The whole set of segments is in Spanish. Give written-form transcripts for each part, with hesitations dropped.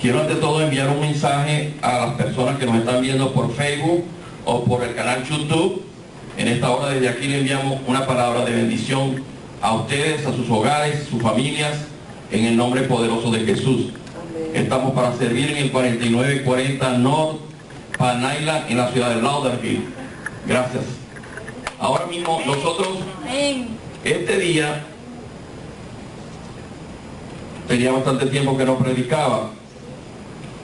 Quiero ante todo enviar un mensaje a las personas que nos están viendo por Facebook o por el canal YouTube. En esta hora desde aquí le enviamos una palabra de bendición a ustedes, a sus hogares, sus familias, en el nombre poderoso de Jesús. Estamos para servir en el 4940 North Pan Island, en la ciudad de Lauderhill. Gracias. Ahora mismo nosotros, este día, tenía bastante tiempo que no predicaba,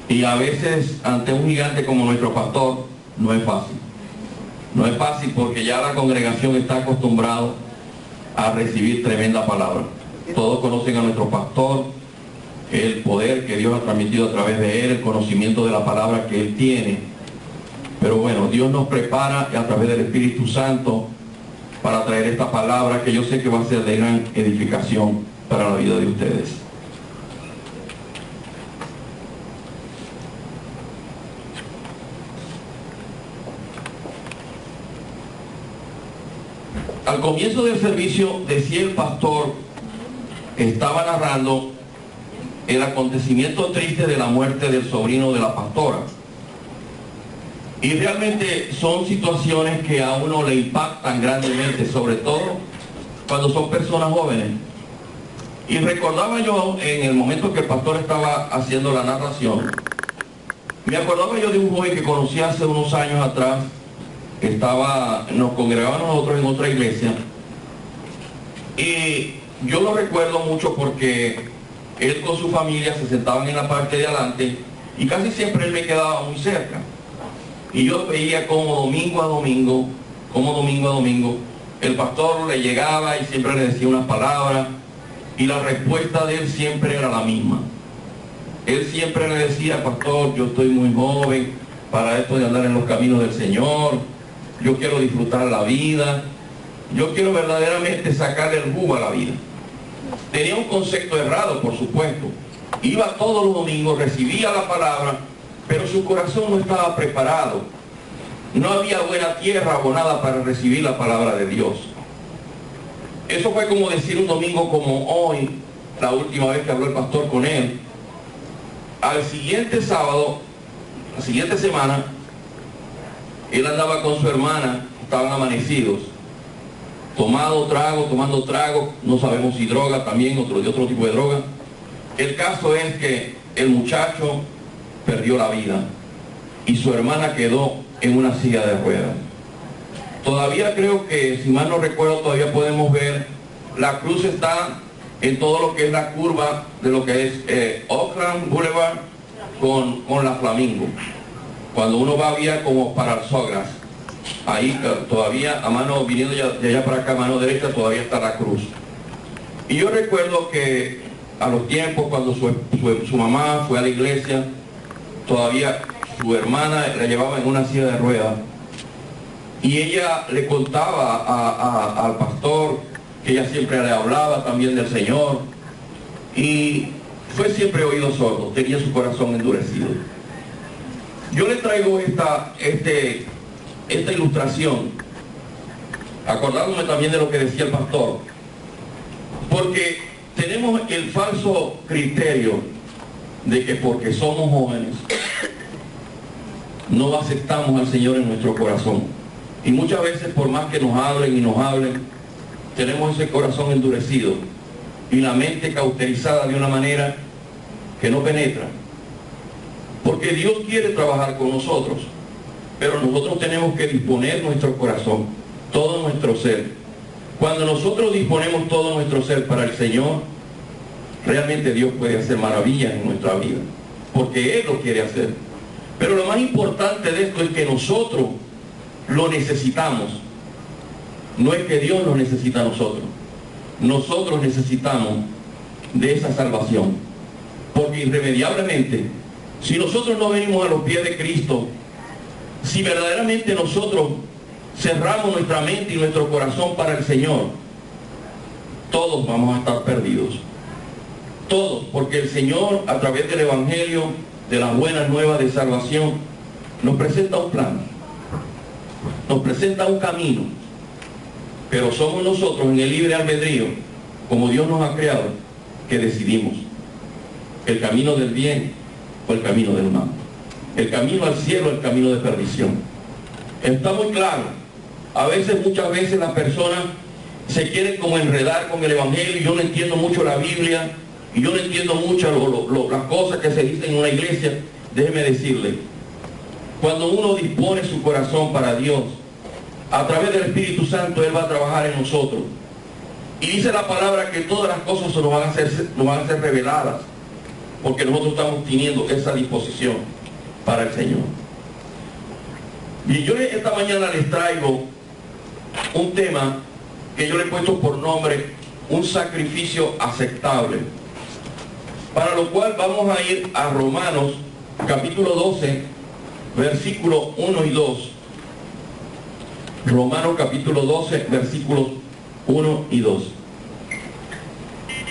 y a veces ante un gigante como nuestro pastor no es fácil. No es fácil porque ya la congregación está acostumbrada a recibir tremenda palabra. Todos conocen a nuestro pastor, el poder que Dios ha transmitido a través de él, el conocimiento de la palabra que él tiene. Pero bueno, Dios nos prepara a través del Espíritu Santo para traer esta palabra que yo sé que va a ser de gran edificación para la vida de ustedes. Al comienzo del servicio decía el pastor, estaba narrando el acontecimiento triste de la muerte del sobrino de la pastora. Y realmente son situaciones que a uno le impactan grandemente, sobre todo cuando son personas jóvenes. Y recordaba yo, en el momento que el pastor estaba haciendo la narración, me acordaba yo de un joven que conocí hace unos años atrás. Nos congregábamos nosotros en otra iglesia, y yo lo recuerdo mucho porque él con su familia se sentaban en la parte de adelante y casi siempre él me quedaba muy cerca, y yo veía como domingo a domingo el pastor le llegaba y siempre le decía unas palabras, y la respuesta de él siempre era la misma. Él siempre le decía: pastor, yo estoy muy joven para esto de andar en los caminos del Señor. Yo quiero disfrutar la vida. Yo quiero verdaderamente sacarle el jugo a la vida. Tenía un concepto errado, por supuesto. Iba todos los domingos, recibía la palabra, pero su corazón no estaba preparado. No había buena tierra abonada para recibir la palabra de Dios. Eso fue como decir un domingo como hoy, la última vez que habló el pastor con él. Al siguiente sábado, la siguiente semana, él andaba con su hermana, estaban amanecidos, tomando trago, no sabemos si droga también, de otro tipo de droga. El caso es que el muchacho perdió la vida y su hermana quedó en una silla de ruedas. Todavía creo que, si mal no recuerdo, todavía podemos ver, la cruz está en todo lo que es la curva de lo que es Oakland Boulevard con la Flamingo. Cuando uno va vía como para el Sogras, ahí todavía a mano, viniendo de allá para acá, a mano derecha, todavía está la cruz. Y yo recuerdo que a los tiempos, cuando su mamá fue a la iglesia, todavía su hermana la llevaba en una silla de ruedas, y ella le contaba al pastor que ella siempre le hablaba también del Señor, y fue siempre oído sordo, tenía su corazón endurecido. Yo le traigo esta ilustración, acordándome también de lo que decía el pastor, porque tenemos el falso criterio de que porque somos jóvenes no aceptamos al Señor en nuestro corazón. Y muchas veces, por más que nos hablen, tenemos ese corazón endurecido y la mente cauterizada de una manera que no penetra. Porque Dios quiere trabajar con nosotros, pero nosotros tenemos que disponer nuestro corazón, todo nuestro ser. Cuando nosotros disponemos todo nuestro ser para el Señor, realmente Dios puede hacer maravillas en nuestra vida, porque Él lo quiere hacer. Pero lo más importante de esto es que nosotros lo necesitamos. No es que Dios nos necesita a nosotros. Nosotros necesitamos de esa salvación, porque irremediablemente, si nosotros no venimos a los pies de Cristo, si verdaderamente nosotros cerramos nuestra mente y nuestro corazón para el Señor, todos vamos a estar perdidos. Todos, porque el Señor, a través del Evangelio, de las buenas nuevas de salvación, nos presenta un plan, nos presenta un camino, pero somos nosotros en el libre albedrío, como Dios nos ha creado, que decidimos el camino del bien o el camino del mal. El camino al cielo, el camino de perdición. Está muy claro. A veces, muchas veces las personas se quieren como enredar con el evangelio, y yo no entiendo mucho la Biblia, y yo no entiendo mucho las cosas que se dicen en una iglesia. Déjeme decirle, cuando uno dispone su corazón para Dios, a través del Espíritu Santo, Él va a trabajar en nosotros. Y dice la palabra que todas las cosas nos van a ser reveladas, porque nosotros estamos teniendo esa disposición para el Señor. Y yo esta mañana les traigo un tema que yo le he puesto por nombre un sacrificio aceptable, para lo cual vamos a ir a Romanos capítulo 12, versículos 1 y 2. Romanos capítulo 12, versículos 1 y 2.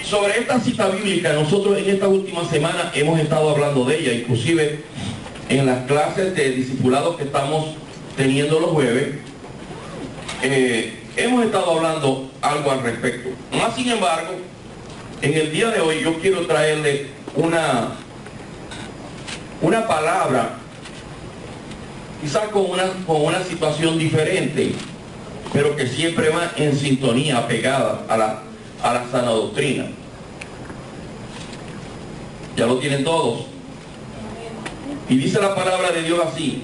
Sobre esta cita bíblica, nosotros en esta última semana hemos estado hablando de ella, inclusive en las clases de discipulados que estamos teniendo los jueves, hemos estado hablando algo al respecto. Más sin embargo, en el día de hoy yo quiero traerle una palabra, quizás con una situación diferente, pero que siempre va en sintonía, pegada a la sana doctrina. Ya lo tienen todos. Y dice la palabra de Dios así: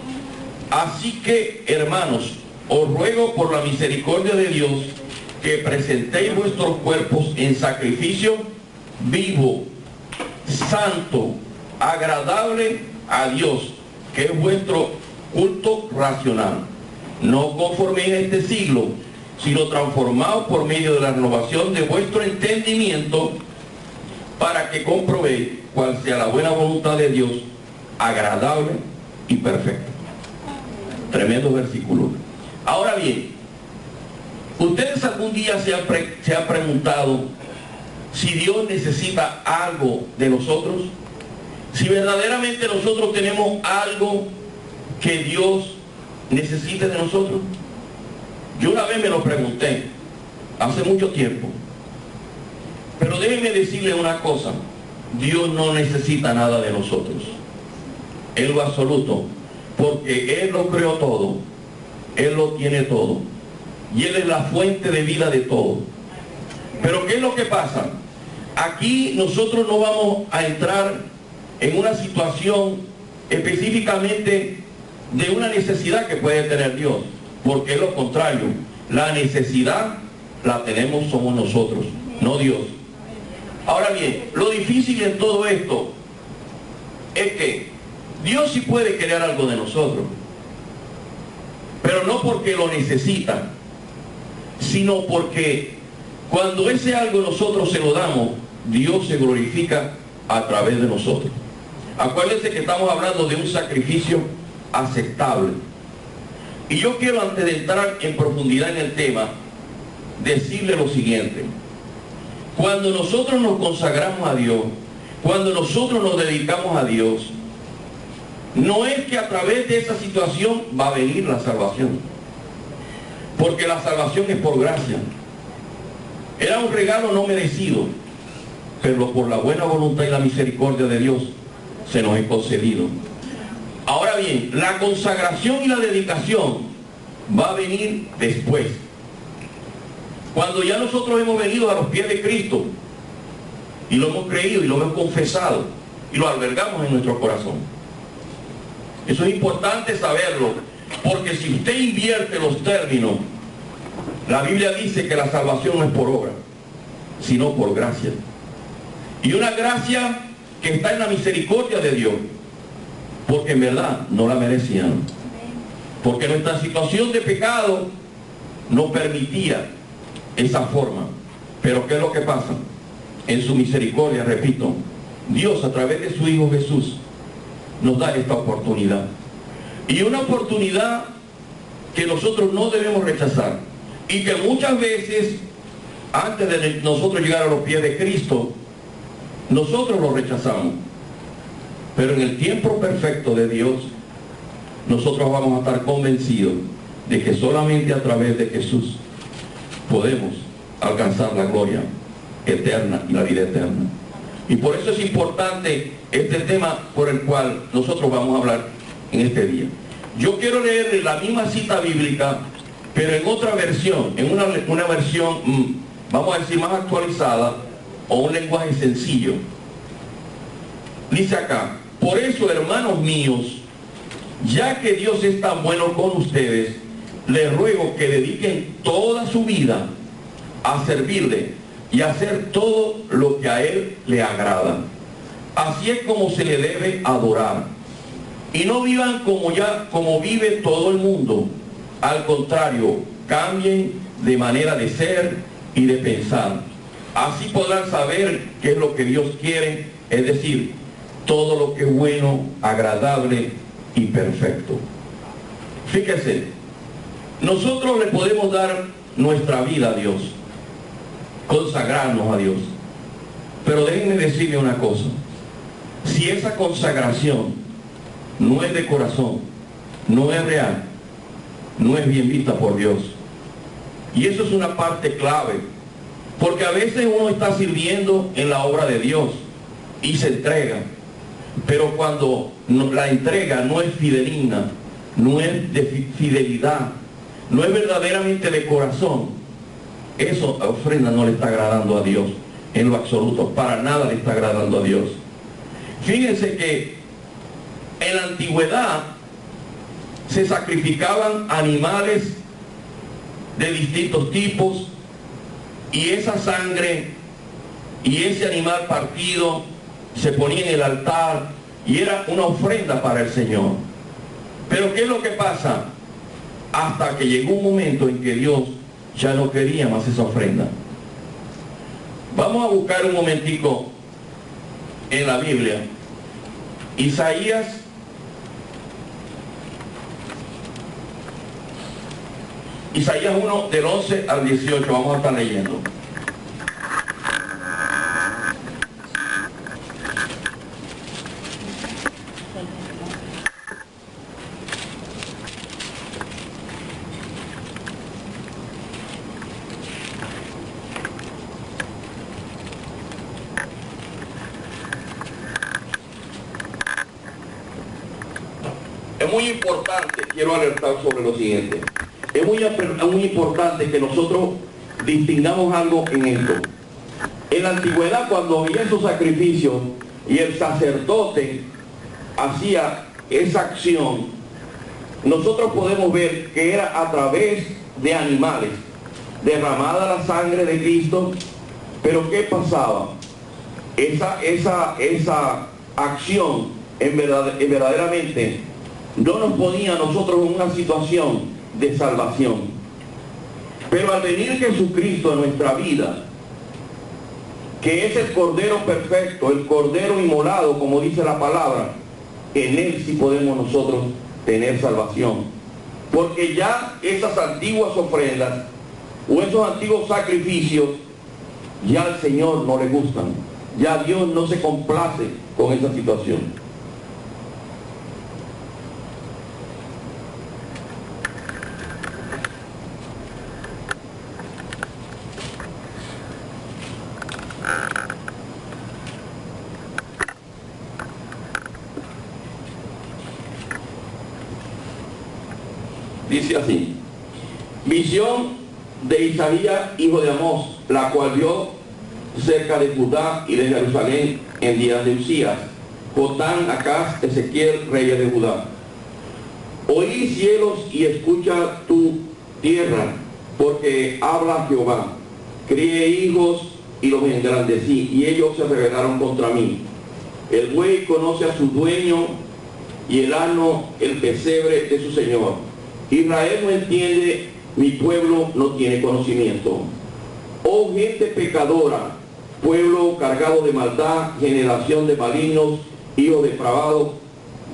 así que, hermanos, os ruego por la misericordia de Dios que presentéis vuestros cuerpos en sacrificio vivo, santo, agradable a Dios, que es vuestro culto racional. No conforméis a este siglo, sino transformaos por medio de la renovación de vuestro entendimiento, para que comprobéis cuál sea la buena voluntad de Dios, agradable y perfecta. Tremendo versículo. Ahora bien, ¿ustedes algún día se han preguntado si Dios necesita algo de nosotros? Si verdaderamente nosotros tenemos algo que Dios necesite de nosotros. Yo una vez me lo pregunté, hace mucho tiempo. Pero déjenme decirle una cosa: Dios no necesita nada de nosotros, en lo absoluto, porque Él lo creó todo, Él lo tiene todo, y Él es la fuente de vida de todo. Pero ¿qué es lo que pasa? Aquí nosotros no vamos a entrar en una situación específicamente de una necesidad que puede tener Dios, porque es lo contrario. La necesidad la tenemos, somos nosotros, no Dios. Ahora bien, lo difícil en todo esto es que Dios sí puede querer algo de nosotros, pero no porque lo necesita, sino porque cuando ese algo nosotros se lo damos, Dios se glorifica a través de nosotros. Acuérdense que estamos hablando de un sacrificio aceptable. Y yo quiero, antes de entrar en profundidad en el tema, decirle lo siguiente: cuando nosotros nos consagramos a Dios, cuando nosotros nos dedicamos a Dios, no es que a través de esa situación va a venir la salvación, porque la salvación es por gracia. Era un regalo no merecido, pero por la buena voluntad y la misericordia de Dios se nos es concedido. Ahora bien, la consagración y la dedicación va a venir después, cuando ya nosotros hemos venido a los pies de Cristo y lo hemos creído y lo hemos confesado y lo albergamos en nuestro corazón. Eso es importante saberlo, porque si usted invierte los términos, la Biblia dice que la salvación no es por obra, sino por gracia. Y una gracia que está en la misericordia de Dios, porque en verdad no la merecían, porque nuestra situación de pecado no permitía esa forma. Pero ¿qué es lo que pasa? En su misericordia, repito, Dios a través de su Hijo Jesús nos da esta oportunidad, y una oportunidad que nosotros no debemos rechazar, y que muchas veces, antes de nosotros llegar a los pies de Cristo, nosotros lo rechazamos. Pero en el tiempo perfecto de Dios, nosotros vamos a estar convencidos de que solamente a través de Jesús podemos alcanzar la gloria eterna y la vida eterna. Y por eso es importante este es el tema por el cual nosotros vamos a hablar en este día. Yo quiero leer la misma cita bíblica, pero en otra versión, en una versión, vamos a decir, más actualizada, o un lenguaje sencillo. Dice acá: por eso, hermanos míos, ya que Dios es tan bueno con ustedes, les ruego que dediquen toda su vida a servirle y a hacer todo lo que a Él le agrada. Así es como se le debe adorar. Y no vivan como vive todo el mundo. Al contrario, cambien de manera de ser y de pensar. Así podrán saber qué es lo que Dios quiere, es decir, todo lo que es bueno, agradable y perfecto. Fíjese, nosotros le podemos dar nuestra vida a Dios, consagrarnos a Dios. Pero déjenme decirle una cosa: si esa consagración no es de corazón, no es real, no es bien vista por Dios. Y eso es una parte clave, porque a veces uno está sirviendo en la obra de Dios y se entrega, pero cuando la entrega no es fidelina, no es de fidelidad, no es verdaderamente de corazón, esa ofrenda no le está agradando a Dios en lo absoluto, para nada le está agradando a Dios. Fíjense que en la antigüedad se sacrificaban animales de distintos tipos, y esa sangre y ese animal partido se ponía en el altar y era una ofrenda para el Señor. Pero ¿qué es lo que pasa? Hasta que llegó un momento en que Dios ya no quería más esa ofrenda. Vamos a buscar un momentico en la Biblia Isaías 1, del 11 al 18, vamos a estar leyendo. Es muy importante, quiero alertar sobre lo siguiente. Es muy importante que nosotros distingamos algo en esto. En la antigüedad, cuando había esos sacrificios y el sacerdote hacía esa acción, nosotros podemos ver que era a través de animales, derramada la sangre de Cristo. Pero ¿qué pasaba? Esa acción verdaderamente no nos ponía a nosotros en una situación de salvación. Pero al venir Jesucristo a nuestra vida, que es el Cordero perfecto, el Cordero inmolado, como dice la palabra, en Él sí podemos nosotros tener salvación. Porque ya esas antiguas ofrendas o esos antiguos sacrificios, ya al Señor no le gustan. Ya Dios no se complace con esa situación. Dice así: visión de Isaías, hijo de Amós, la cual vio cerca de Judá y de Jerusalén en días de Usías, Jotán, Acaz, Ezequiel, reyes de Judá. Oí cielos y escucha tu tierra, porque habla Jehová. Crié hijos y los engrandecí, y ellos se rebelaron contra mí. El buey conoce a su dueño, y el asno el pesebre de su señor. Israel no entiende, mi pueblo no tiene conocimiento. Oh gente pecadora, pueblo cargado de maldad, generación de malignos, hijos depravados,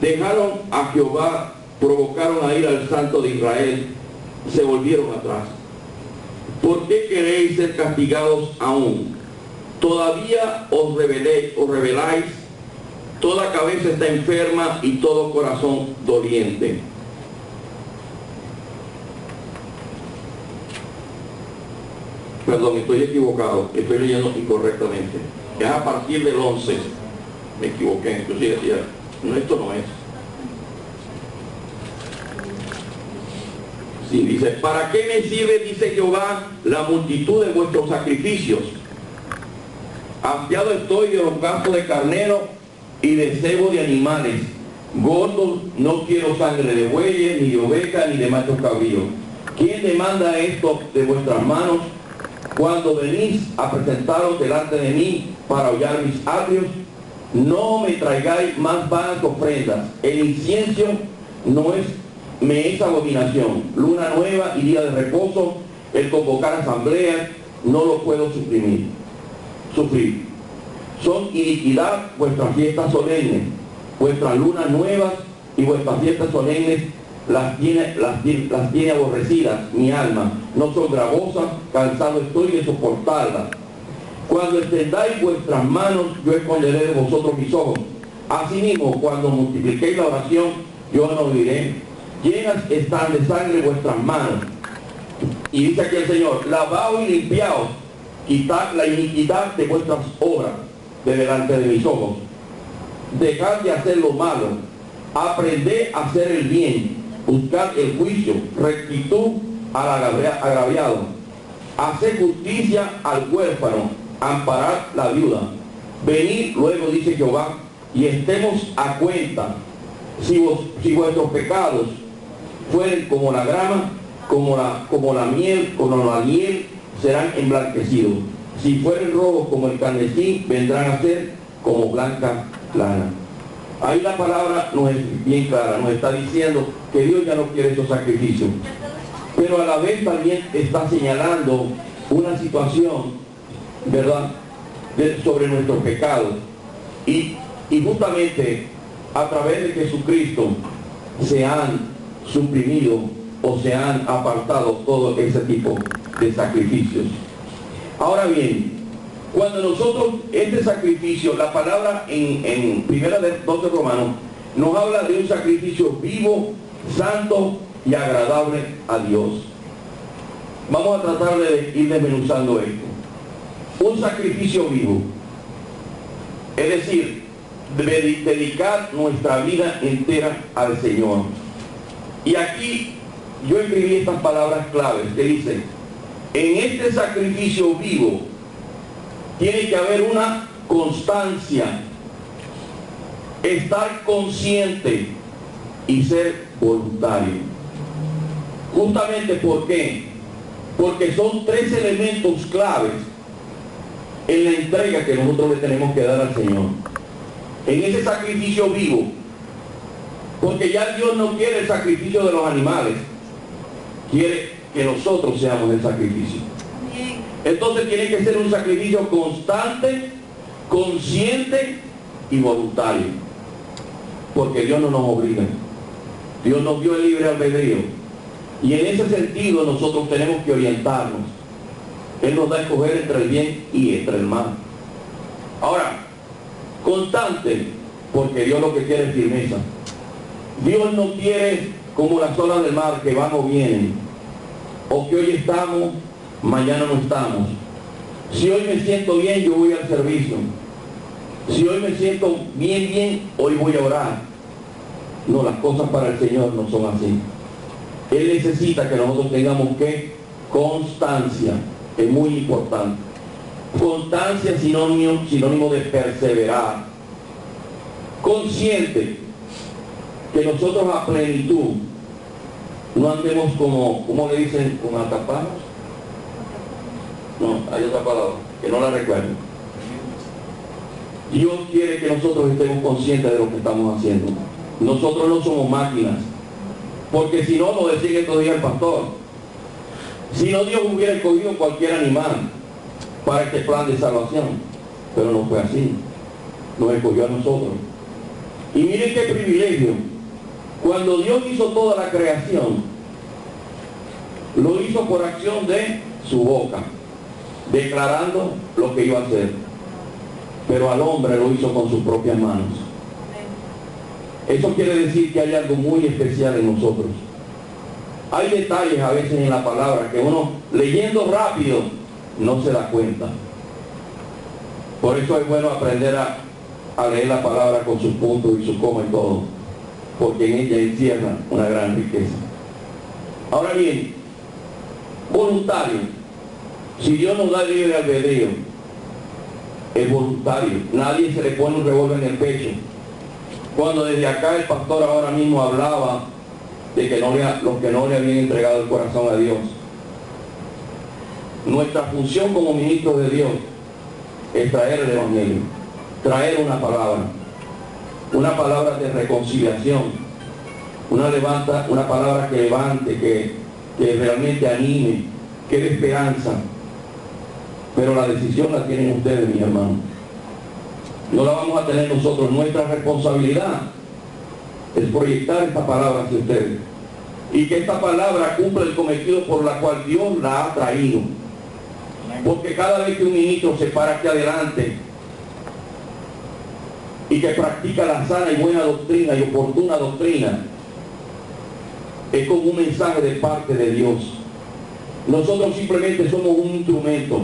dejaron a Jehová, provocaron a ir al Santo de Israel, se volvieron atrás. ¿Por qué queréis ser castigados aún? Todavía os rebeláis, toda cabeza está enferma y todo corazón doliente. Perdón, estoy equivocado, estoy leyendo incorrectamente. Es a partir del 11. me equivoqué, yo sí decía, no, esto no es. Sí, dice, ¿para qué me sirve, dice Jehová, la multitud de vuestros sacrificios? Hastiado estoy de los gastos de carnero y de cebo de animales. Gordos, no quiero sangre de bueyes, ni de ovejas, ni de machos cabríos. ¿Quién demanda esto de vuestras manos cuando venís a presentaros delante de mí para hollar mis atrios? No me traigáis más vanas ofrendas. El incienso me es abominación. Luna nueva y día de reposo, el convocar asamblea, no lo puedo sufrir. Son iniquidad vuestras fiestas solemnes, vuestras lunas nuevas y vuestras fiestas solemnes las tiene aborrecidas mi alma, no son gravosas, cansado estoy de soportarlas. Cuando extendáis vuestras manos, yo esconderé de vosotros mis ojos. Asimismo, cuando multipliquéis la oración, yo no oiré. Llenas están de sangre vuestras manos. Y dice aquí el Señor, lavaos y limpiaos, quitad la iniquidad de vuestras obras de delante de mis ojos. Dejad de hacer lo malo, aprended a hacer el bien, buscad el juicio, rectitud al agraviado, haced justicia al huérfano, amparad la viuda. Venid luego, dice Jehová, y estemos a cuenta. Si vuestros pecados fueren como la grama, como la miel, serán emblanquecidos. Si fueren rojos como el carmesí, vendrán a ser como blanca lana. Ahí la palabra no es bien clara, nos está diciendo que Dios ya no quiere esos sacrificios. Pero a la vez también está señalando una situación, ¿verdad?, sobre nuestros pecados. Y justamente a través de Jesucristo se han suprimido o se han apartado todo ese tipo de sacrificios. Ahora bien, cuando nosotros, este sacrificio, la palabra en primera de 12 Romanos, nos habla de un sacrificio vivo, santo y agradable a Dios. Vamos a tratar de ir desmenuzando esto. Un sacrificio vivo, es decir, dedicar nuestra vida entera al Señor. Y aquí yo escribí estas palabras claves que dicen: en este sacrificio vivo tiene que haber una constancia, estar consciente y ser voluntario. Justamente, ¿por qué? Porque son tres elementos claves en la entrega que nosotros le tenemos que dar al Señor. En ese sacrificio vivo, porque ya Dios no quiere el sacrificio de los animales, quiere que nosotros seamos el sacrificio. Entonces tiene que ser un sacrificio constante, consciente y voluntario, porque Dios no nos obliga. Dios nos dio el libre albedrío, y en ese sentido nosotros tenemos que orientarnos. Él nos da a escoger entre el bien y entre el mal. Ahora, constante, porque Dios lo que quiere es firmeza. Dios no quiere como las olas del mar que van o vienen, o que hoy estamos, mañana no estamos. Si hoy me siento bien, yo voy al servicio. Si hoy me siento bien, hoy voy a orar. No, las cosas para el Señor no son así. Él necesita que nosotros tengamos que constancia. Es muy importante. Constancia es sinónimo de perseverar. Consciente que nosotros a plenitud no andemos como le dicen, como acapados. No, hay otra palabra que no la recuerdo. Dios quiere que nosotros estemos conscientes de lo que estamos haciendo. Nosotros no somos máquinas, porque si no, lo decía estos días el pastor, si no, Dios hubiera escogido cualquier animal para este plan de salvación, pero no fue así. Nos escogió a nosotros. Y miren qué privilegio. Cuando Dios hizo toda la creación, lo hizo por acción de su boca, declarando lo que iba a hacer. Pero al hombre lo hizo con sus propias manos. Eso quiere decir que hay algo muy especial en nosotros. Hay detalles a veces en la palabra que uno, leyendo rápido, no se da cuenta. Por eso es bueno aprender a a leer la palabra con sus puntos y sus comas y todo, porque en ella encierra una gran riqueza. Ahora bien, voluntario. Si Dios nos da libre albedrío, es voluntario. Nadie se le pone un revólver en el pecho. Cuando desde acá el pastor ahora mismo hablaba de que los que no le habían entregado el corazón a Dios. Nuestra función como ministros de Dios es traer el Evangelio, traer una palabra de reconciliación, una palabra que levante, que realmente anime, que dé esperanza. Pero la decisión la tienen ustedes, mis hermanos. No la vamos a tener nosotros. Nuestra responsabilidad es proyectar esta palabra hacia ustedes. Y que esta palabra cumpla el cometido por la cual Dios la ha traído. Porque cada vez que un ministro se para aquí adelante y que practica la sana y buena doctrina y oportuna doctrina, es como un mensaje de parte de Dios. Nosotros simplemente somos un instrumento,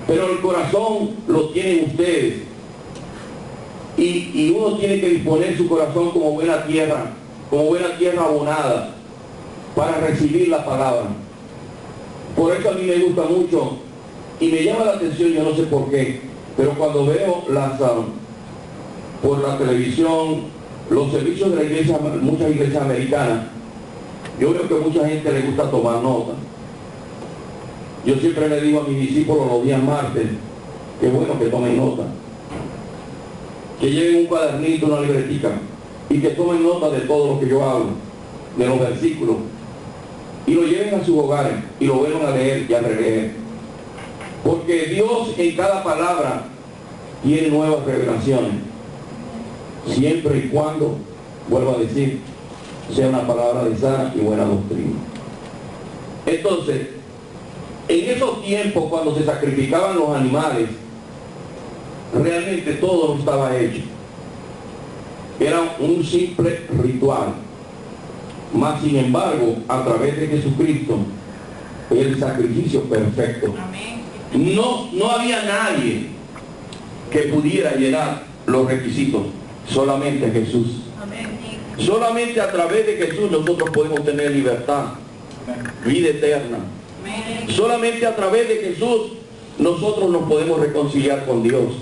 pero el corazón lo tienen ustedes, y uno tiene que disponer su corazón como buena tierra abonada para recibir la palabra. Por eso a mí me gusta mucho y me llama la atención, yo no sé por qué, pero cuando veo por la televisión los servicios de la iglesia, muchas iglesias americanas, yo veo que a mucha gente le gusta tomar nota. Yo siempre le digo a mis discípulos los días martes, que es bueno que tomen nota, que lleven un cuadernito, una libretica, y que tomen nota de todo lo que yo hablo, de los versículos, y lo lleven a sus hogares y lo vuelvan a leer y a releer. Porque Dios en cada palabra tiene nuevas revelaciones, siempre y cuando, vuelvo a decir, sea una palabra de sana y buena doctrina. Entonces, en esos tiempos cuando se sacrificaban los animales, realmente todo no estaba hecho. Era un simple ritual. Mas sin embargo, a través de Jesucristo, el sacrificio perfecto. No había nadie que pudiera llenar los requisitos, solamente Jesús. Solamente a través de Jesús nosotros podemos tener libertad, vida eterna. Solamente a través de Jesús nosotros nos podemos reconciliar con Dios.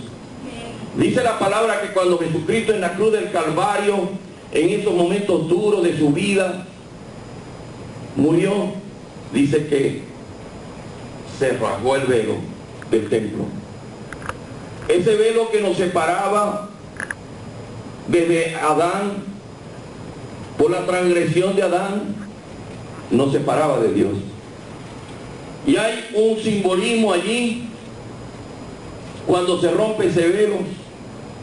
Dice la palabra que cuando Jesucristo en la cruz del Calvario, en esos momentos duros de su vida, murió, dice que se rasgó el velo del templo. Ese velo que nos separaba desde Adán, por la transgresión de Adán, nos separaba de Dios. Y hay un simbolismo allí, cuando se rompe ese velo,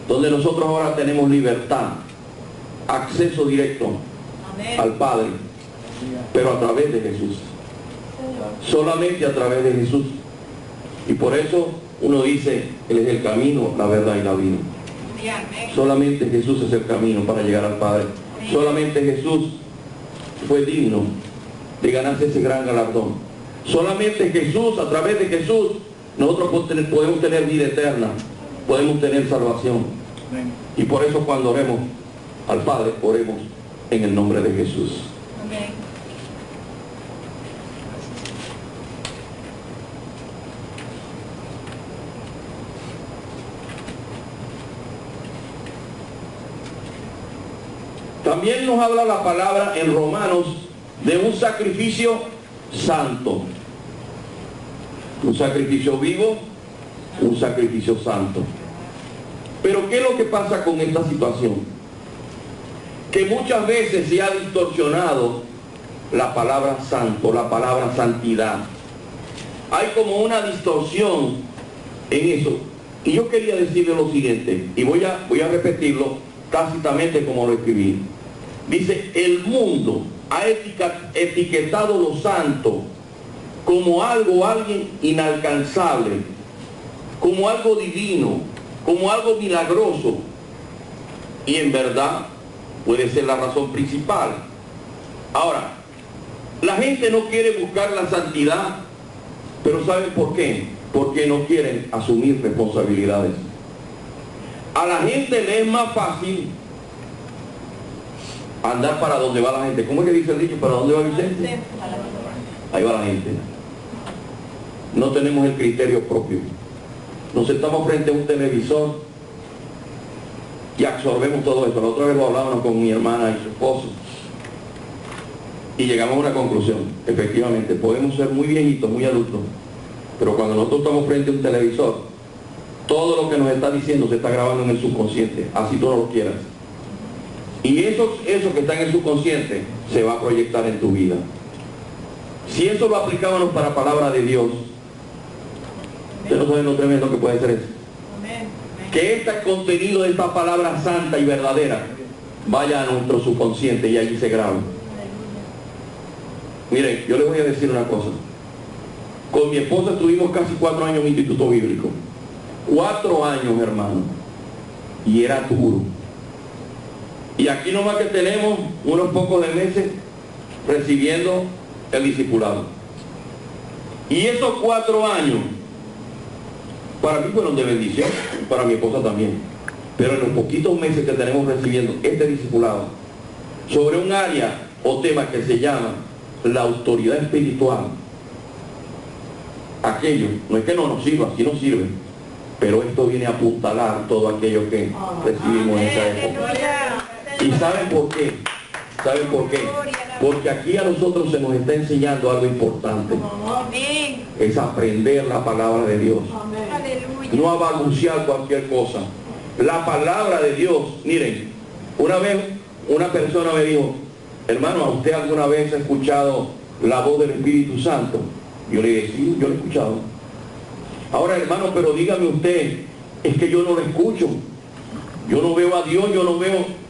donde nosotros ahora tenemos libertad, acceso directo al Padre, pero a través de Jesús. Solamente a través de Jesús. Y por eso uno dice, Él es el camino, la verdad y la vida. Solamente Jesús es el camino para llegar al Padre. Solamente Jesús fue digno de ganarse ese gran galardón. Solamente Jesús, a través de Jesús, nosotros podemos tener vida eterna, podemos tener salvación. Y por eso cuando oremos al Padre, oremos en el nombre de Jesús. También nos habla la palabra en Romanos de un sacrificio santo. Un sacrificio vivo, un sacrificio santo. Pero ¿qué es lo que pasa con esta situación? Que muchas veces se ha distorsionado la palabra santo, la palabra santidad. Hay como una distorsión en eso. Y yo quería decirle lo siguiente, y voy a repetirlo tácitamente como lo escribí. Dice, el mundo ha etiquetado lo santo como algo, alguien inalcanzable, como algo divino, como algo milagroso. Y en verdad puede ser la razón principal. Ahora, la gente no quiere buscar la santidad, pero ¿saben por qué? Porque no quieren asumir responsabilidades. A la gente le es más fácil andar para donde va la gente. ¿Cómo es que dice el dicho? ¿Para dónde va Vicente? Ahí va la gente. No tenemos el criterio propio. Nos sentamos frente a un televisor y absorbemos todo esto. La otra vez lo hablábamos con mi hermana y su esposo y llegamos a una conclusión. Efectivamente, podemos ser muy viejitos, muy adultos, pero cuando nosotros estamos frente a un televisor, todo lo que nos está diciendo se está grabando en el subconsciente, así tú no lo quieras. Y eso que está en el subconsciente se va a proyectar en tu vida. Si eso lo aplicábamos para la palabra de Dios, ustedes no saben lo tremendo que puede ser eso. Que este contenido de esta palabra santa y verdadera vaya a nuestro subconsciente y allí se grabe. Miren, yo les voy a decir una cosa. Con mi esposa estuvimos casi 4 años en un instituto bíblico. 4 años, hermano. Y era duro. Y aquí nomás que tenemos unos pocos de meses recibiendo el discipulado. Y esos 4 años para mí fueron de bendición, para mi esposa también. Pero en los poquitos meses que tenemos recibiendo este discipulado sobre un área o tema que se llama la autoridad espiritual, aquello, no es que no nos sirva, sí nos sirve, pero esto viene a apuntalar todo aquello que recibimos en esa época. ¿Y saben por qué? ¿Saben por qué? Porque aquí a nosotros se nos está enseñando algo importante. Es aprender la palabra de Dios. No a balbucear cualquier cosa. La palabra de Dios, miren, una vez una persona me dijo, hermano, ¿a usted alguna vez ha escuchado la voz del Espíritu Santo? Yo le dije, sí, yo lo he escuchado. Ahora, hermano, pero dígame usted, es que yo no lo escucho. Yo no veo a Dios, yo no veo.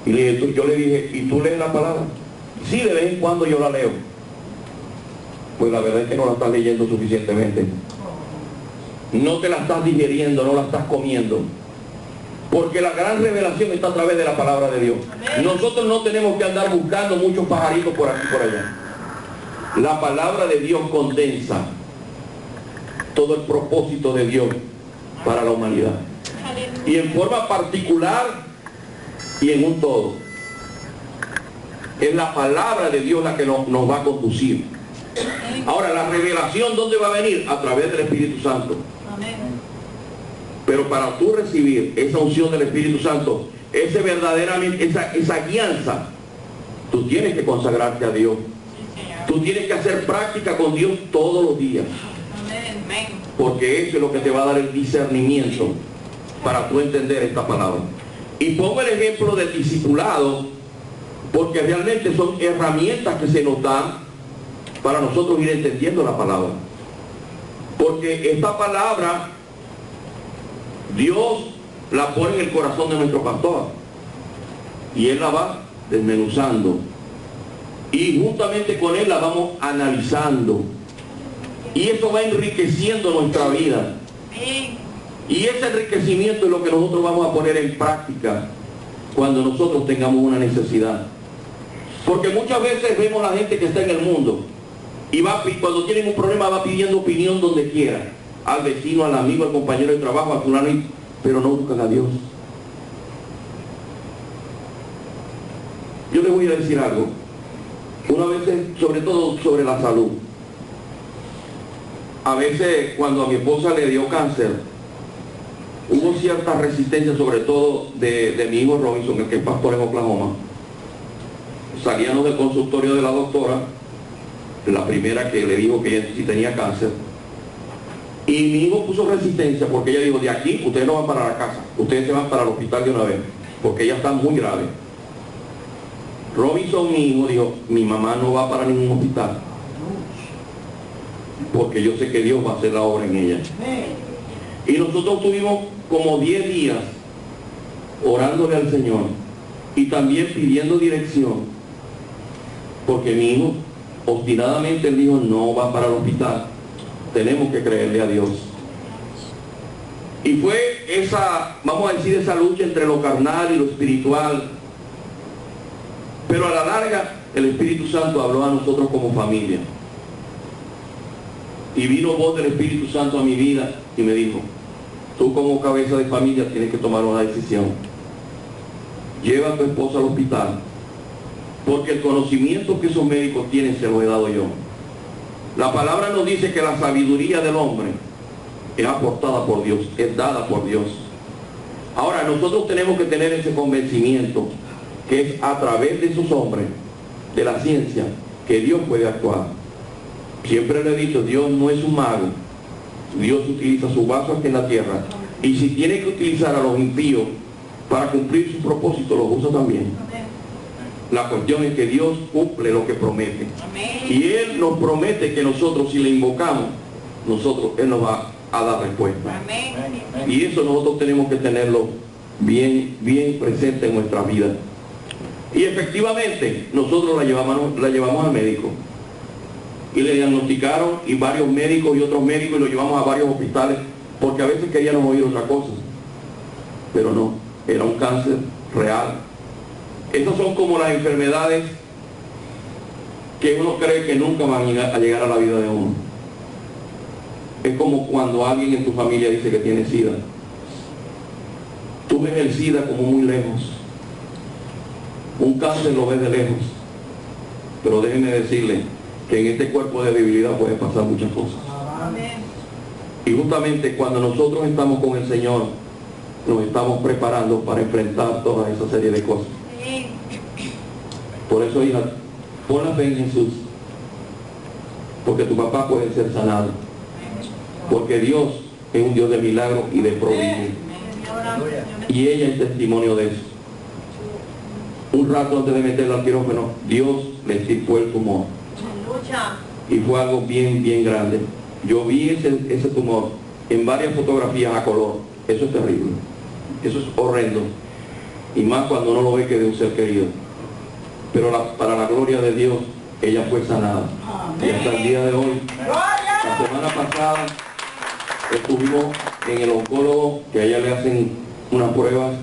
Y yo le dije, ¿y tú lees la palabra? Sí, de vez en cuando yo la leo. Pues la verdad es que no la estás leyendo suficientemente. No te la estás digeriendo, no la estás comiendo. Porque la gran revelación está a través de la palabra de Dios. Nosotros no tenemos que andar buscando muchos pajaritos por aquí y por allá. La palabra de Dios condensa todo el propósito de Dios para la humanidad. Y en forma particular y en un todo. Es la palabra de Dios la que nos va a conducir. Ahora, la revelación, ¿dónde va a venir? A través del Espíritu Santo. Pero para tú recibir esa unción del Espíritu Santo, ese verdaderamente, esa guianza, tú tienes que consagrarte a Dios. Tú tienes que hacer práctica con Dios todos los días. Porque eso es lo que te va a dar el discernimiento para tú entender esta palabra. Y pongo el ejemplo del discipulado, porque realmente son herramientas que se nos dan para nosotros ir entendiendo la palabra. Porque esta palabra, Dios la pone en el corazón de nuestro pastor. Y Él la va desmenuzando. Y juntamente con Él la vamos analizando. Y eso va enriqueciendo nuestra vida. Y ese enriquecimiento es lo que nosotros vamos a poner en práctica cuando nosotros tengamos una necesidad. Porque muchas veces vemos a la gente que está en el mundo y cuando tienen un problema va pidiendo opinión donde quiera, al vecino, al amigo, al compañero de trabajo, al fulano, pero no buscan a Dios. Yo les voy a decir algo. Una vez, sobre todo sobre la salud, a veces cuando a mi esposa le dio cáncer, hubo cierta resistencia, sobre todo de mi hijo Robinson, el que es pastor en Oklahoma. Salíamos del consultorio de la doctora, la primera que le dijo que ella sí tenía cáncer, y mi hijo puso resistencia porque ella dijo, de aquí ustedes no van para la casa, ustedes se van para el hospital de una vez, porque ella está muy grave. Robinson, mi hijo, dijo, mi mamá no va para ningún hospital, porque yo sé que Dios va a hacer la obra en ella. Y nosotros tuvimos como 10 días orándole al Señor y también pidiendo dirección, porque mi hijo obstinadamente él dijo, no va para el hospital, tenemos que creerle a Dios. Y fue esa, vamos a decir, esa lucha entre lo carnal y lo espiritual, pero a la larga el Espíritu Santo habló a nosotros como familia. Y vino voz del Espíritu Santo a mi vida y me dijo, tú como cabeza de familia tienes que tomar una decisión. Lleva a tu esposa al hospital, porque el conocimiento que esos médicos tienen se lo he dado yo. La palabra nos dice que la sabiduría del hombre es aportada por Dios, es dada por Dios. Ahora nosotros tenemos que tener ese convencimiento que es a través de esos hombres, de la ciencia, que Dios puede actuar. Siempre le he dicho, Dios no es un mago. Dios utiliza su vaso aquí en la tierra. Y si tiene que utilizar a los impíos para cumplir su propósito, los usa también. La cuestión es que Dios cumple lo que promete. Y Él nos promete que nosotros, si le invocamos, Él nos va a dar respuesta. Y eso nosotros tenemos que tenerlo bien presente en nuestra vida. Y efectivamente, nosotros la llevamos al médico. Y le diagnosticaron, y varios médicos y otros médicos, y lo llevamos a varios hospitales, porque a veces queríamos oír otra cosa. Pero no, era un cáncer real. Estas son como las enfermedades que uno cree que nunca van a llegar a la vida de uno. Es como cuando alguien en tu familia dice que tiene SIDA. Tú ves el SIDA como muy lejos. Un cáncer lo ves de lejos. Pero déjeme decirle que en este cuerpo de debilidad pueden pasar muchas cosas. Y justamente cuando nosotros estamos con el Señor, nos estamos preparando para enfrentar toda esa serie de cosas. Por eso, hija, pon la fe en Jesús, porque tu papá puede ser sanado, porque Dios es un Dios de milagros y de prodigio, y ella es testimonio de eso. Un rato antes de meterla al quirófano, Dios le extirpó el tumor, y fue algo bien grande. Yo vi ese tumor en varias fotografías a color. Eso es terrible, eso es horrendo, y más cuando uno lo ve que de un ser querido. Pero para la gloria de Dios, ella fue sanada. Y hasta el día de hoy, la semana pasada, estuvimos en el oncólogo, que a ella le hacen unas pruebas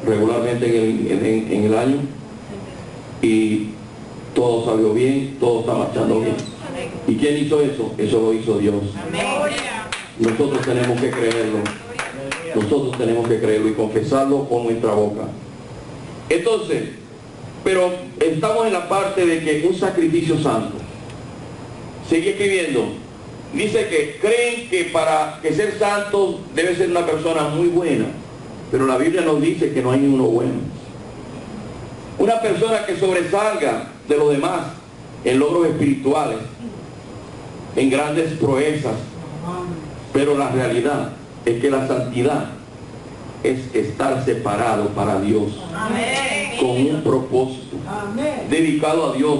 regularmente en el año, y todo salió bien, todo está marchando bien. ¿Y quién hizo eso? Eso lo hizo Dios. Nosotros tenemos que creerlo. Nosotros tenemos que creerlo y confesarlo con nuestra boca. Entonces, pero estamos en la parte de que un sacrificio santo. Sigue escribiendo. Dice que creen que para que ser santos debe ser una persona muy buena. Pero la Biblia nos dice que no hay ninguno bueno. Una persona que sobresalga de los demás en logros espirituales, en grandes proezas. Pero la realidad es que la santidad es estar separado para Dios. Amén. Con un propósito. Amén. Dedicado a Dios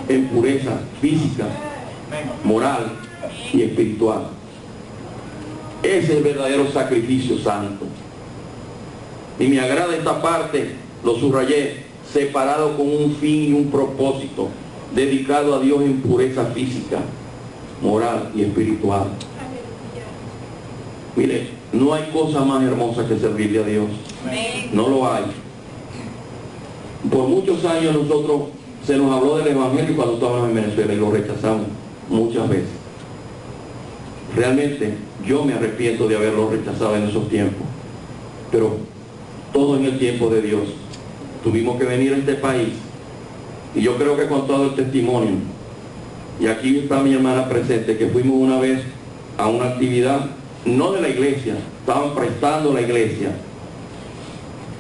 en pureza física, moral y espiritual. Ese es el verdadero sacrificio santo. Y me agrada esta parte, lo subrayé, separado con un fin y un propósito, dedicado a Dios en pureza física, moral y espiritual. Mire, no hay cosa más hermosa que servirle a Dios. No lo hay. Por muchos años nosotros se nos habló del Evangelio cuando estábamos en Venezuela y lo rechazamos muchas veces. Realmente yo me arrepiento de haberlo rechazado en esos tiempos. Pero todo en el tiempo de Dios. Tuvimos que venir a este país. Y yo creo que con todo el testimonio, y aquí está mi hermana presente, que fuimos una vez a una actividad, no de la iglesia, estaban prestando la iglesia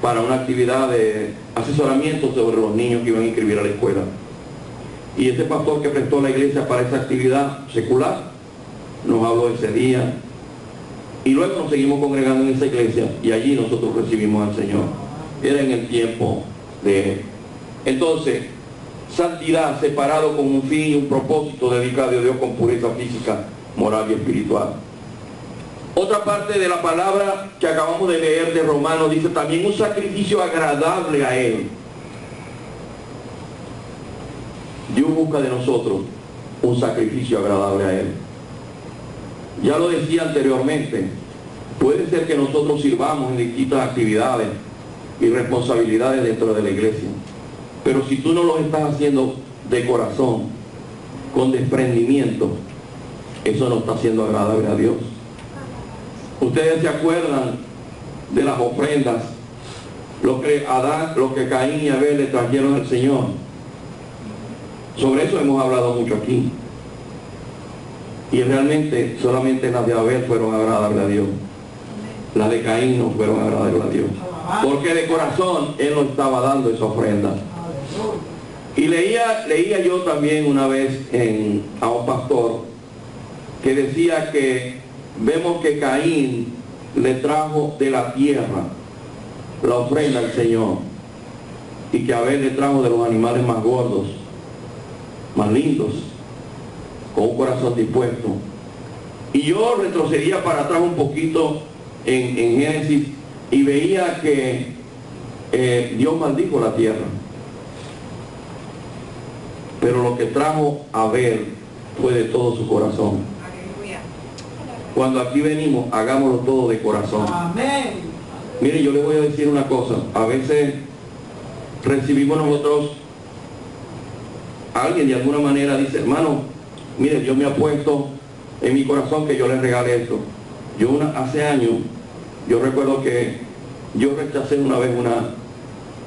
para una actividad de asesoramiento sobre los niños que iban a inscribir a la escuela. Y ese pastor que prestó la iglesia para esa actividad secular nos habló ese día, y luego nos seguimos congregando en esa iglesia, y allí nosotros recibimos al Señor. Era en el tiempo de Él. Entonces, santidad, separado con un fin y un propósito, dedicado a Dios con pureza física, moral y espiritual. Otra parte de la palabra que acabamos de leer de Romanos dice también un sacrificio agradable a Él. Dios busca de nosotros un sacrificio agradable a Él. Ya lo decía anteriormente, puede ser que nosotros sirvamos en distintas actividades y responsabilidades dentro de la iglesia, pero si tú no lo estás haciendo de corazón, con desprendimiento, eso no está siendo agradable a Dios. Ustedes se acuerdan de las ofrendas, lo que Caín y Abel le trajeron al Señor. Sobre eso hemos hablado mucho aquí. Y realmente solamente las de Abel fueron agradables a Dios. Las de Caín no fueron agradables a Dios. Porque de corazón él no estaba dando esa ofrenda. Y leía yo también una vez a un pastor que decía que vemos que Caín le trajo de la tierra la ofrenda al Señor, y que Abel le trajo de los animales más gordos, más lindos, con un corazón dispuesto. Y yo retrocedía para atrás un poquito en Génesis y veía que Dios maldijo la tierra, pero lo que trajo Abel fue de todo su corazón. Cuando aquí venimos, hagámoslo todo de corazón. Amén. Mire, yo les voy a decir una cosa. A veces recibimos nosotros, alguien de alguna manera dice, hermano, mire, Dios me ha puesto en mi corazón que yo le regale esto. Hace años, yo recuerdo que yo rechacé una vez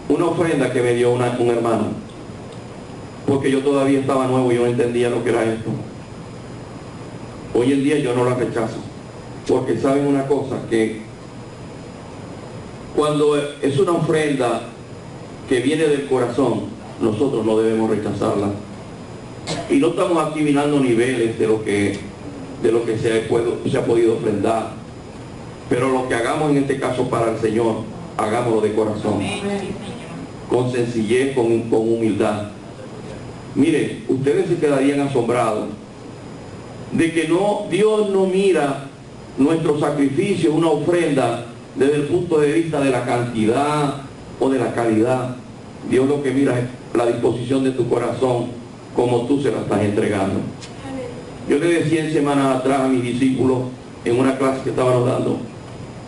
una ofrenda que me dio un hermano, porque yo todavía estaba nuevo y yo no entendía lo que era esto. Hoy en día yo no la rechazo, porque saben una cosa, que cuando es una ofrenda que viene del corazón, nosotros no debemos rechazarla. Y no estamos aquí mirando niveles de lo que se ha podido ofrendar, pero lo que hagamos en este caso para el Señor, hagámoslo de corazón, con sencillez, con humildad. Mire, ustedes se quedarían asombrados de que Dios no mira nuestro sacrificio, una ofrenda, desde el punto de vista de la cantidad o de la calidad. Dios lo que mira es la disposición de tu corazón, como tú se la estás entregando. Yo le decía en semanas atrás a mis discípulos en una clase que estábamos dando,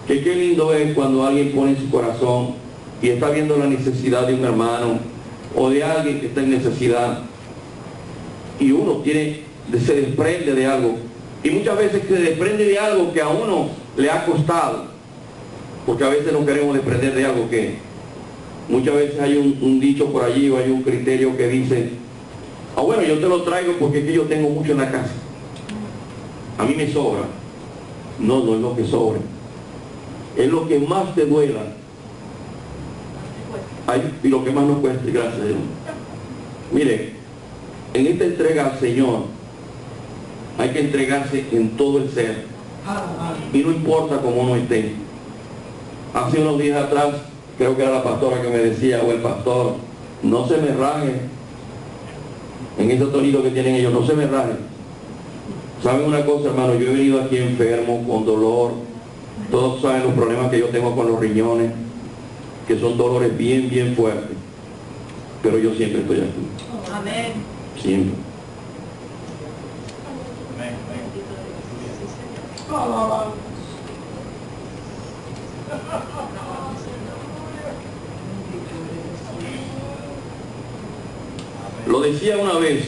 que qué lindo es cuando alguien pone en su corazón y está viendo la necesidad de un hermano o de alguien que está en necesidad, y uno se desprende de algo, y muchas veces se desprende de algo que a uno le ha costado, porque a veces no queremos desprender de algo que muchas veces hay un dicho por allí, o hay un criterio que dice, bueno, yo te lo traigo porque es que yo tengo mucho en la casa, a mí me sobra. No es lo que sobra, es lo que más te duela y lo que más nos cuesta, gracias a Dios. Mire, en esta entrega al Señor hay que entregarse en todo el ser, y no importa cómo uno esté. Hace unos días atrás, creo que era la pastora que me decía, o el pastor, no se me raje, en ese tonito que tienen ellos, no se me raje. ¿Saben una cosa, hermano? Yo he venido aquí enfermo, con dolor. Todos saben los problemas que yo tengo con los riñones, que son dolores bien, bien fuertes. Pero yo siempre estoy aquí. Amén. Siempre. Lo decía una vez,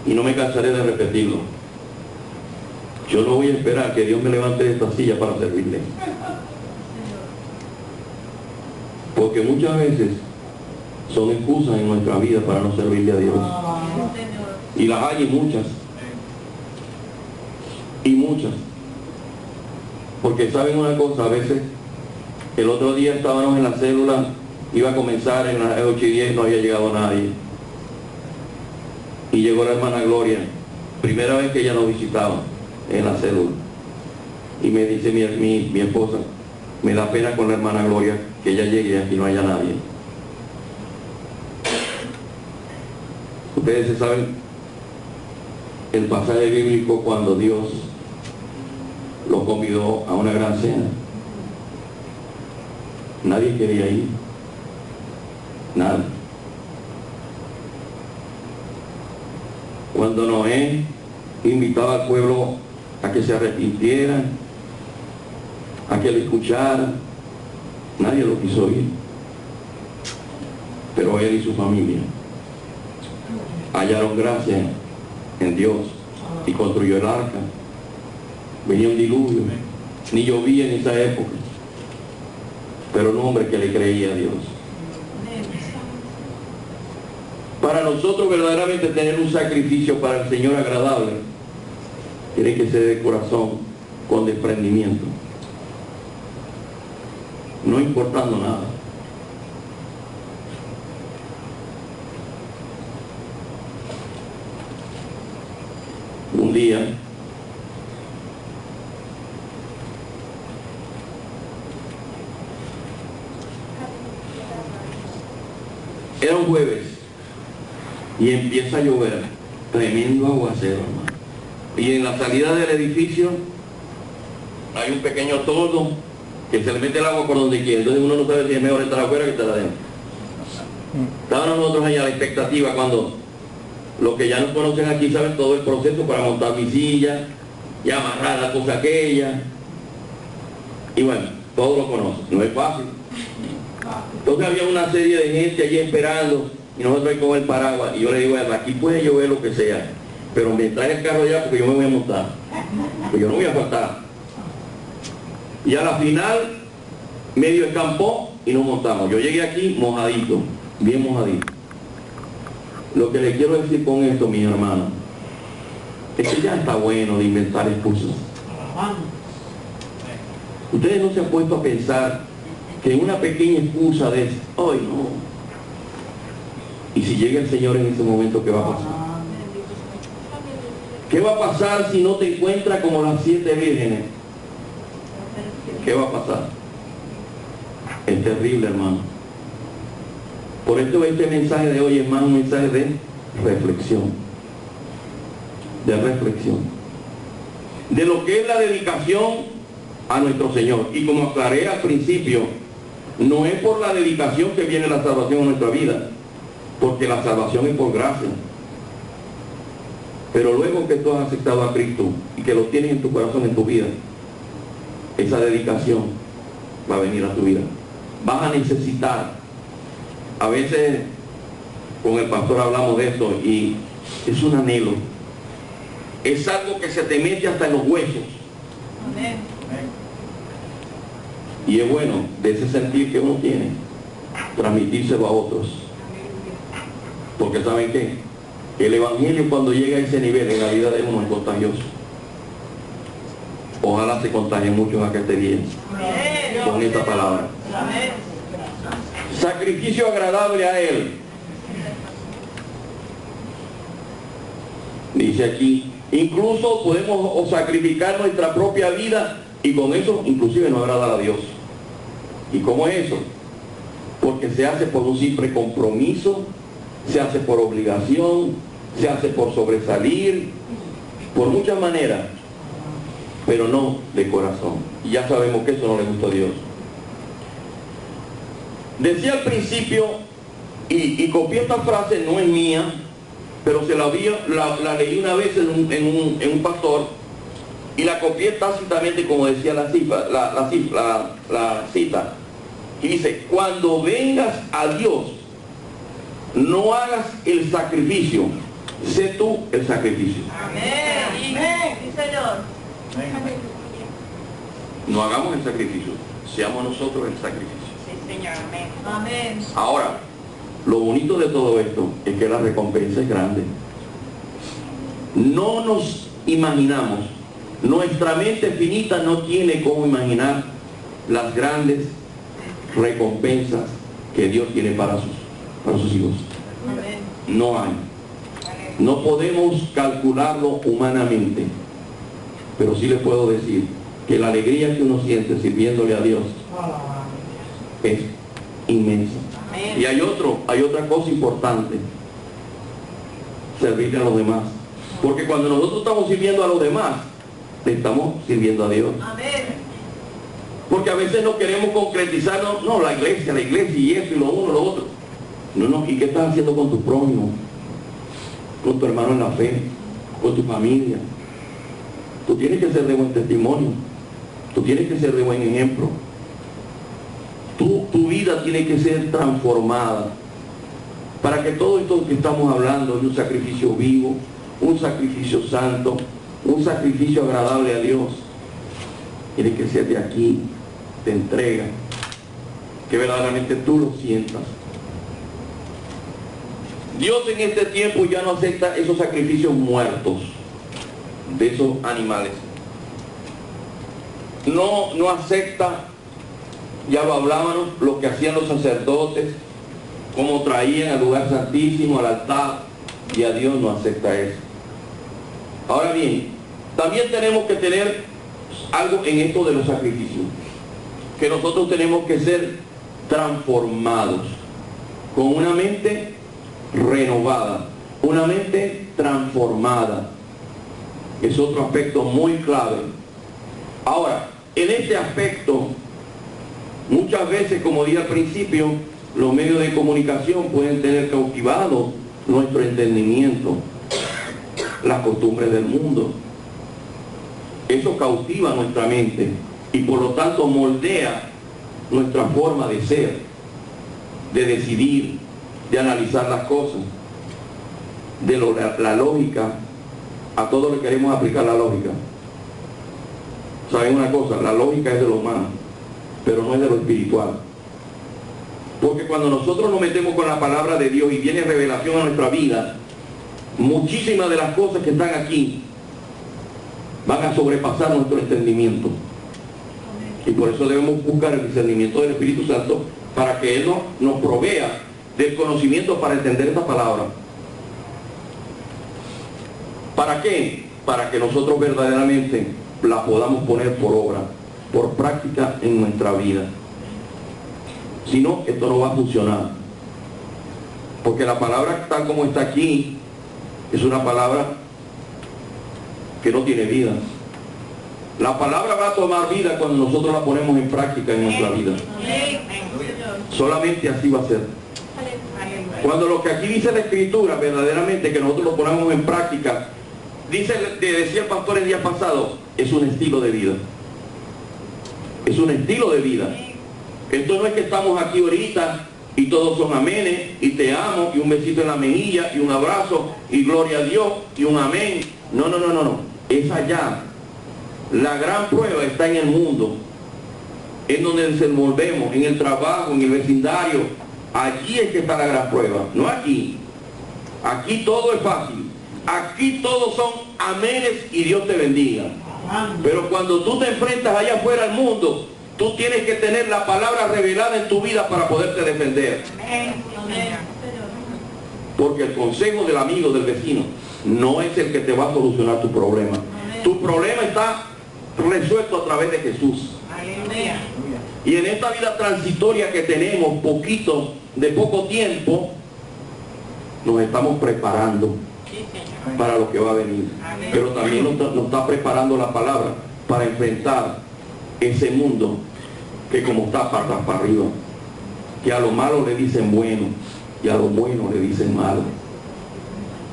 y no me cansaré de repetirlo. Yo no voy a esperar que Dios me levante de esta silla para servirle, porque muchas veces son excusas en nuestra vida para no servirle a Dios, y las hay muchas, porque saben una cosa, a veces el otro día estábamos en la célula, iba a comenzar en las 8:10, no había llegado nadie, y llegó la hermana Gloria, primera vez que ella nos visitaba en la célula, y me dice mi esposa, me da pena con la hermana Gloria que ella llegue y aquí no haya nadie. Ustedes se saben el pasaje bíblico cuando Dios lo convidó a una gran cena. Nadie quería ir, nada. Cuando Noé invitaba al pueblo a que se arrepintieran, a que lo escucharan, nadie lo quiso oír. Pero él y su familia hallaron gracia en Dios y construyó el arca. venía un diluvio, ni llovía en esa época, pero un hombre que le creía a Dios. Para nosotros verdaderamente tener un sacrificio para el Señor agradable, tiene que ser de corazón, con desprendimiento, no importando nada. Un día, era un jueves y empieza a llover, tremendo aguacero, hermano. Y en la salida del edificio hay un pequeño toldo que se le mete el agua por donde quiera, entonces uno no sabe si es mejor estar afuera que estar adentro. Estábamos nosotros allá a la expectativa cuando los que ya nos conocen aquí saben todo el proceso para montar mi silla y amarrar la cosa aquella, y bueno, todos lo conocen, no es fácil. Entonces había una serie de gente allí esperando y nosotros ahí con el paraguas, y yo le digo, aquí puede llover lo que sea, pero me trae el carro allá porque yo me voy a montar, pues yo no voy a faltar. Y a la final medio escampó y nos montamos. Yo llegué aquí mojadito, bien mojadito. Lo que le quiero decir con esto, mis hermanos, es que ya está bueno de inventar excusas. Ustedes no se han puesto a pensar que en una pequeña excusa de hoy no. Y si llega el Señor en ese momento, ¿qué va a pasar? ¿Qué va a pasar si no te encuentras como las 7 vírgenes? ¿Qué va a pasar? Es terrible, hermano. Por esto este mensaje de hoy es más un mensaje de reflexión. De reflexión. De lo que es la dedicación a nuestro Señor. Y como aclaré al principio, no es por la dedicación que viene la salvación en nuestra vida, porque la salvación es por gracia. Pero luego que tú has aceptado a Cristo y que lo tienes en tu corazón, en tu vida, esa dedicación va a venir a tu vida. Vas a necesitar. A veces con el pastor hablamos de esto y es un anhelo. Es algo que se te mete hasta en los huesos. Amén. Y es bueno de ese sentir que uno tiene, transmitírselo a otros. Porque ¿saben qué? El evangelio, cuando llega a ese nivel en la vida de uno, es contagioso. Ojalá se contagien muchos a que te bien con esta palabra. Sacrificio agradable a Él. Dice aquí, incluso podemos sacrificar nuestra propia vida y con eso inclusive no agradar a Dios. ¿Y cómo es eso? Porque se hace por un simple compromiso, se hace por obligación, se hace por sobresalir, por muchas maneras, pero no de corazón. Y ya sabemos que eso no le gusta a Dios. Decía al principio, y copié esta frase, no es mía, pero la leí una vez en un pastor, y la copié tácitamente como decía la cita, y dice, cuando vengas a Dios, no hagas el sacrificio, sé tú el sacrificio. Amén. Amén. Sí, Señor. No hagamos el sacrificio, seamos nosotros el sacrificio. Sí, Señor. Amén. Amén. Ahora, lo bonito de todo esto es que la recompensa es grande. No nos imaginamos, nuestra mente finita no tiene cómo imaginar las grandes recompensas que Dios tiene para sus hijos. Amén. No hay. No podemos calcularlo humanamente, pero sí les puedo decir que la alegría que uno siente sirviéndole a Dios es inmensa. Amén. Y hay otra cosa importante, servirle a los demás. Porque cuando nosotros estamos sirviendo a los demás, le estamos sirviendo a Dios. Amén. Porque a veces no queremos concretizar, no, la iglesia y esto y lo uno, lo otro. No, ¿y qué estás haciendo con tu prójimo? Con tu hermano en la fe, con tu familia. Tú tienes que ser de buen testimonio. Tú tienes que ser de buen ejemplo. Tu vida tiene que ser transformada para que todo esto que estamos hablando es un sacrificio vivo, un sacrificio santo, un sacrificio agradable a Dios, tiene que ser de aquí, de entrega, que verdaderamente tú lo sientas. Dios en este tiempo ya no acepta esos sacrificios muertos de esos animales. No acepta, ya lo hablábamos, lo que hacían los sacerdotes, cómo traían al lugar santísimo, al altar, y a Dios no acepta eso. Ahora bien, también tenemos que tener algo en esto de los sacrificios, que nosotros tenemos que ser transformados con una mente renovada, una mente transformada. Es otro aspecto muy clave. Ahora, en este aspecto, muchas veces, como dije al principio, los medios de comunicación pueden tener cautivado nuestro entendimiento, las costumbres del mundo. Eso cautiva nuestra mente y por lo tanto moldea nuestra forma de ser, de decidir, de analizar las cosas, de la lógica. A todos le queremos aplicar la lógica. ¿Saben una cosa? La lógica es de lo humano, pero no es de lo espiritual. Porque cuando nosotros nos metemos con la palabra de Dios y viene revelación a nuestra vida, muchísimas de las cosas que están aquí van a sobrepasar nuestro entendimiento. Y por eso debemos buscar el discernimiento del Espíritu Santo para que Él nos provea del conocimiento para entender esta palabra. ¿Para qué? Para que nosotros verdaderamente la podamos poner por obra, por práctica en nuestra vida. Si no, esto no va a funcionar. Porque la palabra tal como está aquí es una palabra que no tiene vida. La palabra va a tomar vida cuando nosotros la ponemos en práctica en nuestra vida. Solamente así va a ser. Cuando lo que aquí dice la Escritura, verdaderamente que nosotros lo ponemos en práctica, decía el pastor el día pasado, es un estilo de vida. Es un estilo de vida. Esto no es que estamos aquí ahorita y todos son amenes y te amo y un besito en la mejilla y un abrazo y gloria a Dios y un amén. No. Es allá. La gran prueba está en el mundo, en donde nos desenvolvemos, en el trabajo, en el vecindario. Allí es que está la gran prueba, no aquí. Aquí todo es fácil. Aquí todos son amenes y Dios te bendiga. Pero cuando tú te enfrentas allá afuera al mundo, tú tienes que tener la palabra revelada en tu vida para poderte defender. Porque el consejo del amigo, del vecino, no es el que te va a solucionar tu problema. Tu problema está resuelto a través de Jesús. Y en esta vida transitoria que tenemos, de poco tiempo, nos estamos preparando para lo que va a venir. Pero también nos está preparando la palabra para enfrentar ese mundo que como está patas para arriba, que a lo malo le dicen bueno y a lo bueno le dicen malo.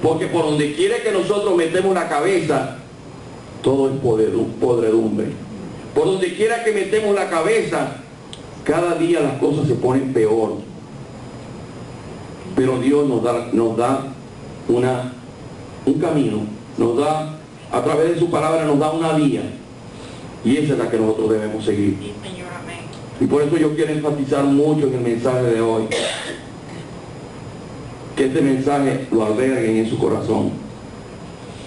Porque por donde quiere que nosotros metemos la cabeza, todo es podredumbre. Por donde quiera que metemos la cabeza, cada día las cosas se ponen peor. Pero Dios nos da un camino, a través de su palabra nos da una vía, y esa es la que nosotros debemos seguir. Y por eso yo quiero enfatizar mucho en el mensaje de hoy, que este mensaje lo alberguen en su corazón.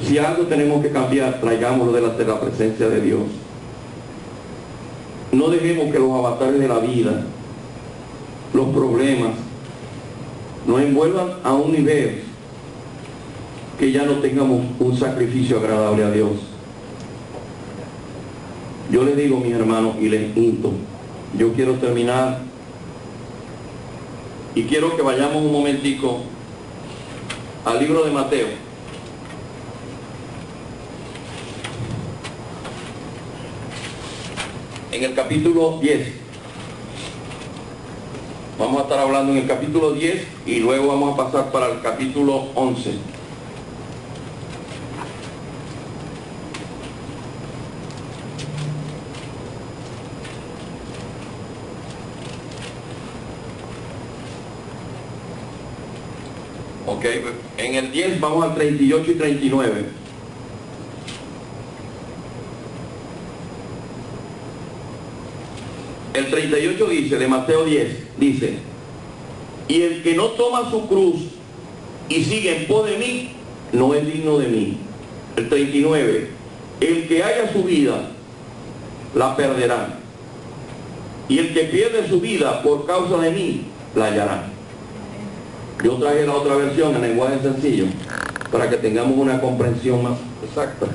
Si algo tenemos que cambiar, traigámoslo delante de la presencia de Dios. No dejemos que los avatares de la vida, los problemas, nos envuelvan a un nivel que ya no tengamos un sacrificio agradable a Dios. Yo les digo, mis hermanos, y les insto, yo quiero terminar y quiero que vayamos un momentico al libro de Mateo. En el capítulo 10. Vamos a estar hablando en el capítulo 10 y luego vamos a pasar para el capítulo 11. Ok, en el 10 vamos al 38 y 39. El 38 dice, de Mateo 10, dice, y el que no toma su cruz y sigue en pos de mí, no es digno de mí. El 39, el que haya su vida, la perderá. Y el que pierde su vida por causa de mí, la hallará. Yo traje la otra versión en lenguaje sencillo, para que tengamos una comprensión más exacta.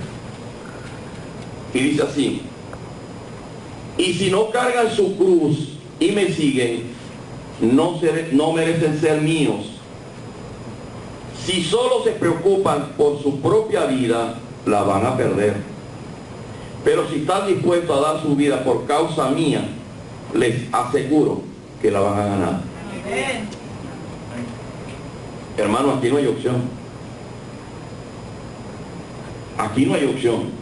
Y dice así, y si no cargan su cruz y me siguen, no merecen ser míos. Si solo se preocupan por su propia vida, la van a perder. Pero si están dispuestos a dar su vida por causa mía, les aseguro que la van a ganar. Amén. Hermano, aquí no hay opción. Aquí no hay opción.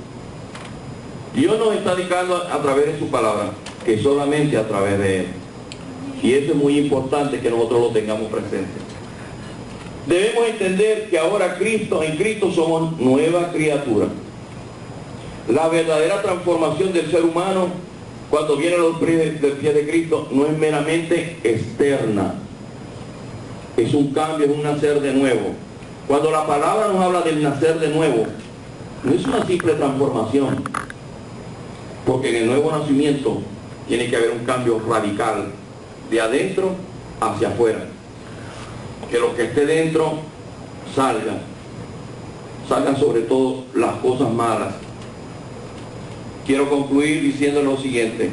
Dios nos está indicando a través de su palabra, que solamente a través de Él. Y eso es muy importante que nosotros lo tengamos presente. Debemos entender que ahora en Cristo somos nueva criatura. La verdadera transformación del ser humano, cuando viene a los pies del pie de Cristo, no es meramente externa. Es un cambio, es un nacer de nuevo. Cuando la palabra nos habla del nacer de nuevo, no es una simple transformación. Porque en el nuevo nacimiento tiene que haber un cambio radical, de adentro hacia afuera. Que lo que esté dentro salgan sobre todo las cosas malas. Quiero concluir diciendo lo siguiente.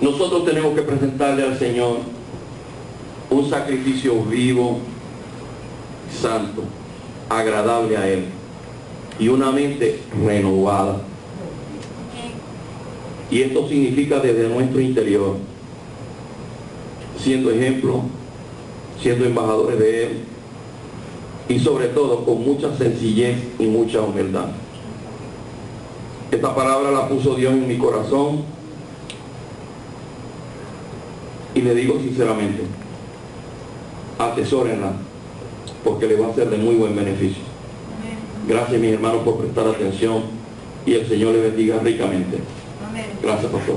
Nosotros tenemos que presentarle al Señor un sacrificio vivo, santo, agradable a Él, y una mente renovada. Y esto significa desde nuestro interior, siendo ejemplo, siendo embajadores de Él, y sobre todo con mucha sencillez y mucha humildad. Esta palabra la puso Dios en mi corazón, y le digo sinceramente, atesórenla, porque le va a ser de muy buen beneficio. Gracias, mis hermanos, por prestar atención, y el Señor les bendiga ricamente. Amén. Gracias, pastor.